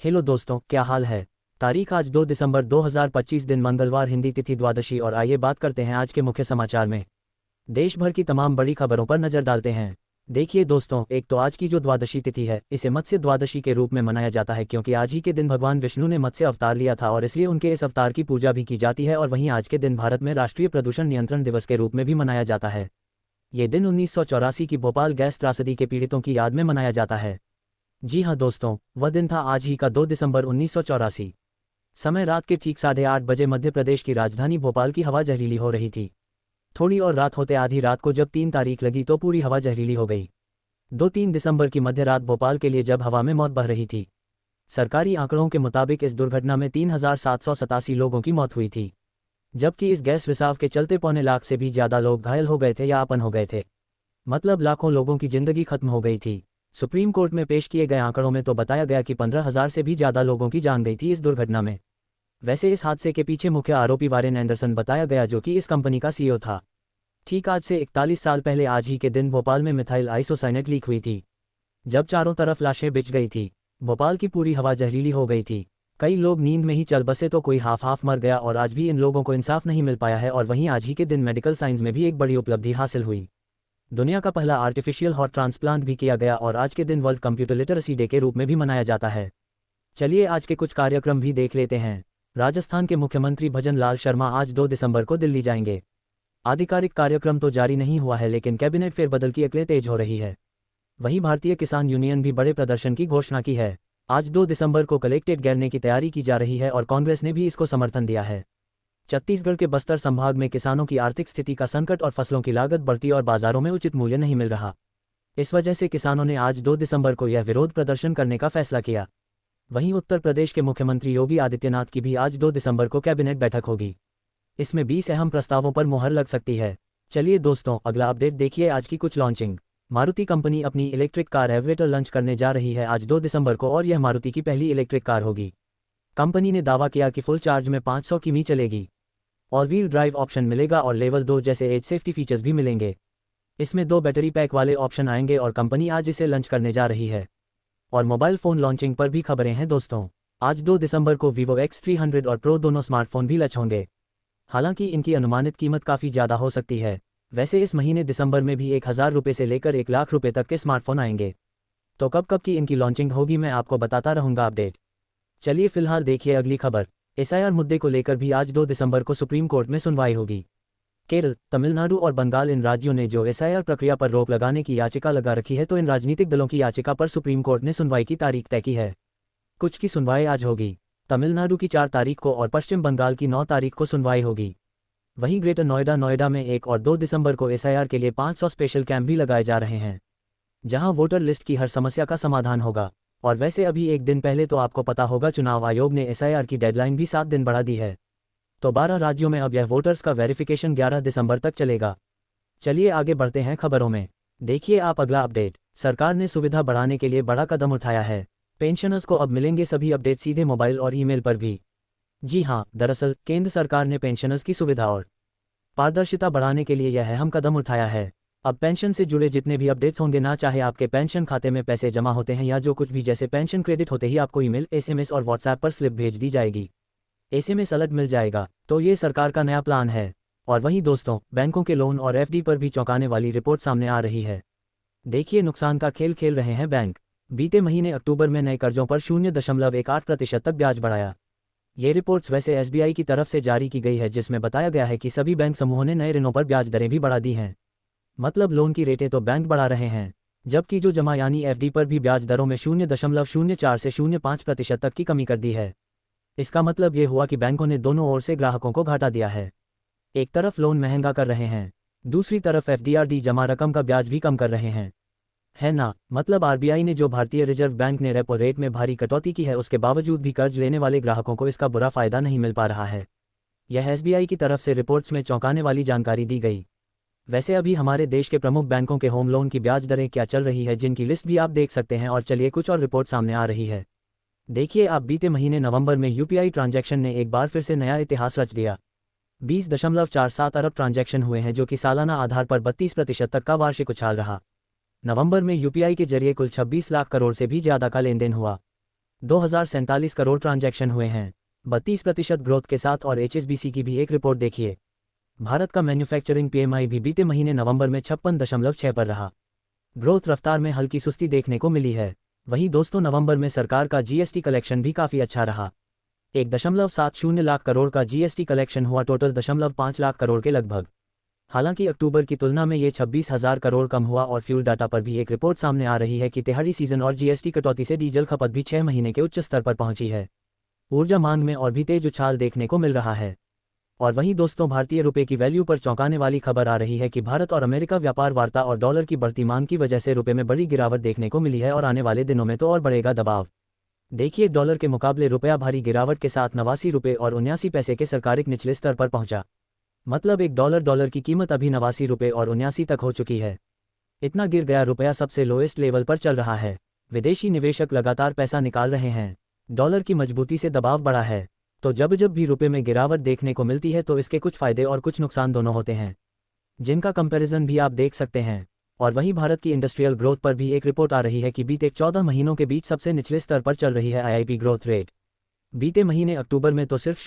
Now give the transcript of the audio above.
Hello दोस्तों, क्या हाल है। तारीख आज 2 दिसंबर 2025 दिन मंगलवार, हिंदी तिथि द्वादशी। और आइए बात करते हैं आज के मुख्य समाचार में। देश भर की तमाम बड़ी खबरों पर नजर डालते हैं। देखिए दोस्तों, एक तो आज की जो द्वादशी तिथि है, इसे मत्स्य द्वादशी के रूप में मनाया जाता है, क्योंकि आज ही के दिन भगवान विष्णु ने मत्स्य अवतार लिया था और इसलिए उनके इस अवतार की पूजा भी की जाती है। और वहीं आज के दिन भारत में राष्ट्रीय प्रदूषण नियंत्रण दिवस के रूप में भी मनाया जाता है। ये दिन 1984 की भोपाल गैस त्रासदी के पीड़ितों की याद में मनाया जाता है। जी हाँ दोस्तों, वह दिन था आज ही का 2 दिसंबर 1984। समय रात के ठीक 8:30 बजे मध्य प्रदेश की राजधानी भोपाल की हवा जहरीली हो रही थी। थोड़ी और रात होते आधी रात को जब 3 तारीख लगी तो पूरी हवा जहरीली हो गई। 2-3 दिसंबर की मध्य रात भोपाल के लिए जब हवा में मौत बह रही थी। सरकारी आंकड़ों के मुताबिक इस दुर्घटना में 3,787 लोगों की मौत हुई थी, जबकि इस गैस रिसाव के चलते 1.25 लाख से भी ज़्यादा लोग घायल हो गए थे या अपन हो गए थे। मतलब लाखों लोगों की जिंदगी खत्म हो गई थी। सुप्रीम कोर्ट में पेश किए गए आंकड़ों में तो बताया गया कि 15,000 से भी ज़्यादा लोगों की जान गई थी इस दुर्घटना में। वैसे इस हादसे के पीछे मुख्य आरोपी वारेन एंडरसन बताया गया, जो कि इस कंपनी का सीईओ था। ठीक आज से 41 साल पहले आज ही के दिन भोपाल में मिथाइल आइसोसाइनेट लीक हुई थी, जब चारों तरफ लाशें बिछ गई थी। भोपाल की पूरी हवा जहरीली हो गई थी। कई लोग नींद में ही चल बसे तो कोई हाफ मर गया और आज भी इन लोगों को इंसाफ नहीं मिल पाया है। और वहीं आज ही के दिन मेडिकल साइंस में भी एक बड़ी उपलब्धि हासिल हुई। दुनिया का पहला आर्टिफिशियल हार्ट ट्रांसप्लांट भी किया गया और आज के दिन वर्ल्ड कंप्यूटर लिटरेसी डे के रूप में भी मनाया जाता है। चलिए आज के कुछ कार्यक्रम भी देख लेते हैं। राजस्थान के मुख्यमंत्री भजन लाल शर्मा आज 2 दिसंबर को दिल्ली जाएंगे। आधिकारिक कार्यक्रम तो जारी नहीं हुआ है, लेकिन कैबिनेट फेरबदल की अकलें तेज हो रही है। वहीं भारतीय किसान यूनियन भी बड़े प्रदर्शन की घोषणा की है। आज 2 दिसंबर को कलेक्टेड घेरने की तैयारी की जा रही है और कांग्रेस ने भी इसको समर्थन दिया है। छत्तीसगढ़ के बस्तर संभाग में किसानों की आर्थिक स्थिति का संकट और फसलों की लागत बढ़ती और बाजारों में उचित मूल्य नहीं मिल रहा। इस वजह से किसानों ने आज 2 दिसंबर को यह विरोध प्रदर्शन करने का फैसला किया। वहीं उत्तर प्रदेश के मुख्यमंत्री योगी आदित्यनाथ की भी आज 2 दिसंबर को कैबिनेट बैठक होगी। इसमें 20 अहम प्रस्तावों पर मुहर लग सकती है। चलिए दोस्तों, अगला अपडेट देखिए आज की कुछ लॉन्चिंग। मारुति कंपनी अपनी इलेक्ट्रिक कार एवरेटर लॉन्च करने जा रही है आज 2 दिसंबर को और यह मारुति की पहली इलेक्ट्रिक कार होगी। कंपनी ने दावा किया कि फुल चार्ज में 500 किमी चलेगी। ऑल व्हील ड्राइव ऑप्शन मिलेगा और लेवल 2 जैसे एज सेफ्टी फीचर्स भी मिलेंगे। इसमें 2 बैटरी पैक वाले ऑप्शन आएंगे और कंपनी आज इसे लॉन्च करने जा रही है। और मोबाइल फ़ोन लॉन्चिंग पर भी खबरें हैं दोस्तों। आज 2 दिसंबर को Vivo X300 और Pro दोनों स्मार्टफोन भी लॉन्च होंगे। हालांकि इनकी अनुमानित कीमत काफ़ी ज़्यादा हो सकती है। वैसे इस महीने दिसंबर में भी 1,000 रुपये से लेकर 1 लाख रुपये तक के स्मार्टफोन आएंगे। तो कब की इनकी लॉन्चिंग होगी मैं आपको बताता रहूँगा अपडेट। चलिए फिलहाल देखिए अगली खबर। एसआईआर मुद्दे को लेकर भी आज 2 दिसंबर को सुप्रीम कोर्ट में सुनवाई होगी। केरल, तमिलनाडु और बंगाल इन राज्यों ने जो एसआईआर प्रक्रिया पर रोक लगाने की याचिका लगा रखी है, तो इन राजनीतिक दलों की याचिका पर सुप्रीम कोर्ट ने सुनवाई की तारीख तय की है। कुछ की सुनवाई आज होगी। तमिलनाडु की 4 तारीख को और पश्चिम बंगाल की 9 तारीख को सुनवाई होगी। वहीं ग्रेटर नोएडा में 1 और 2 दिसंबर को एसआईआर के लिए 500 स्पेशल कैंप भी लगाए जा रहे हैं, जहां वोटर लिस्ट की हर समस्या का समाधान होगा। और वैसे अभी एक दिन पहले तो आपको पता होगा, चुनाव आयोग ने एसआईआर की डेडलाइन भी 7 दिन बढ़ा दी है। तो 12 राज्यों में अब यह वोटर्स का वेरिफिकेशन 11 दिसंबर तक चलेगा। चलिए आगे बढ़ते हैं खबरों में। देखिए आप अगला अपडेट। सरकार ने सुविधा बढ़ाने के लिए बड़ा कदम उठाया है। पेंशनर्स को अब मिलेंगे सभी अपडेट सीधे मोबाइल और ईमेल पर भी। जी हाँ, दरअसल केंद्र सरकार ने पेंशनर्स की सुविधा और पारदर्शिता बढ़ाने के लिए यह अहम कदम उठाया है। अब पेंशन से जुड़े जितने भी अपडेट्स होंगे ना, चाहे आपके पेंशन खाते में पैसे जमा होते हैं या जो कुछ भी, जैसे पेंशन क्रेडिट होते ही आपको ईमेल, एसएमएस और व्हाट्सएप पर स्लिप भेज दी जाएगी। एसएमएस अलग मिल जाएगा। तो ये सरकार का नया प्लान है। और वहीं दोस्तों, बैंकों के लोन और एफडी पर भी चौंकाने वाली रिपोर्ट सामने आ रही है। देखिए नुकसान का खेल खेल रहे हैं बैंक। बीते महीने अक्टूबर में नए कर्जों पर 0.18% तक ब्याज बढ़ाया। ये रिपोर्ट्स वैसे एसबीआई की तरफ से जारी की गई है, जिसमें बताया गया है कि सभी बैंक समूहों ने नए ऋणों पर ब्याज दरें भी बढ़ा दी हैं। मतलब लोन की रेटें तो बैंक बढ़ा रहे हैं, जबकि जो जमा यानी एफडी पर भी ब्याज दरों में 0.04 से 0.5% तक की कमी कर दी है। इसका मतलब ये हुआ कि बैंकों ने दोनों ओर से ग्राहकों को घाटा दिया है। एक तरफ लोन महंगा कर रहे हैं, दूसरी तरफ एफडीआरडी जमा रकम का ब्याज भी कम कर रहे हैं, है ना। मतलब आरबीआई ने, जो भारतीय रिजर्व बैंक ने रेपो रेट में भारी कटौती की है, उसके बावजूद भी कर्ज लेने वाले ग्राहकों को इसका बुरा फायदा नहीं मिल पा रहा है। यह एसबीआई की तरफ से रिपोर्ट्स में चौंकाने वाली जानकारी दी गई। वैसे अभी हमारे देश के प्रमुख बैंकों के होम लोन की ब्याज दरें क्या चल रही है, जिनकी लिस्ट भी आप देख सकते हैं। और चलिए कुछ और रिपोर्ट सामने आ रही है। देखिए आप, बीते महीने नवंबर में यूपीआई ट्रांजैक्शन ने एक बार फिर से नया इतिहास रच दिया। 20.47 अरब ट्रांजैक्शन हुए हैं, जो कि सालाना आधार पर 32% तक का वार्षिक उछाल रहा। नवंबर में यूपीआई के जरिए कुल 26 लाख करोड़ से भी ज़्यादा का लेन देन हुआ। 2,047 करोड़ ट्रांजैक्शन हुए हैं, 32% ग्रोथ के साथ। और HSBC की भी एक रिपोर्ट देखिए। भारत का मैन्युफैक्चरिंग PMI भी बीते महीने नवंबर में 56.6 पर रहा। ग्रोथ रफ्तार में हल्की सुस्ती देखने को मिली है। वहीं दोस्तों, नवंबर में सरकार का GST कलेक्शन भी काफ़ी अच्छा रहा। 1.70 लाख करोड़ का GST कलेक्शन हुआ, टोटल 0.5 लाख करोड़ के लगभग। हालांकि अक्टूबर की तुलना में ये 26,000 करोड़ कम हुआ। और फ्यूल डाटा पर भी एक रिपोर्ट सामने आ रही है कि तिहाड़ी सीजन और GST कटौती से डीजल खपत भी 6 महीने के उच्च स्तर पर पहुंची है। ऊर्जा मांग में और भी तेज उछाल देखने को मिल रहा है। और वहीं दोस्तों, भारतीय रुपये की वैल्यू पर चौंकाने वाली खबर आ रही है कि भारत और अमेरिका व्यापार वार्ता और डॉलर की बढ़ती मांग की वजह से रुपये में बड़ी गिरावट देखने को मिली है। और आने वाले दिनों में तो और बढ़ेगा दबाव। देखिए, डॉलर के मुकाबले रुपया भारी गिरावट के साथ 89 रुपये और 79 पैसे के सरकारिक निचले स्तर पर पहुंचा। मतलब $1 की कीमत अभी 89 रुपये और 79 तक हो चुकी है। इतना गिर गया रुपया सबसे लोएस्ट लेवल पर चल रहा है। विदेशी निवेशक लगातार पैसा निकाल रहे हैं। डॉलर की मजबूती से दबाव बढ़ा है। तो जब भी रुपये में गिरावट देखने को मिलती है तो इसके कुछ फायदे और कुछ नुकसान दोनों होते हैं, जिनका कंपैरिजन भी आप देख सकते हैं। और वहीं भारत की इंडस्ट्रियल ग्रोथ पर भी एक रिपोर्ट आ रही है कि बीते 14 महीनों के बीच सबसे निचले स्तर पर चल रही है IIP ग्रोथ रेट। बीते महीने अक्टूबर में तो सिर्फ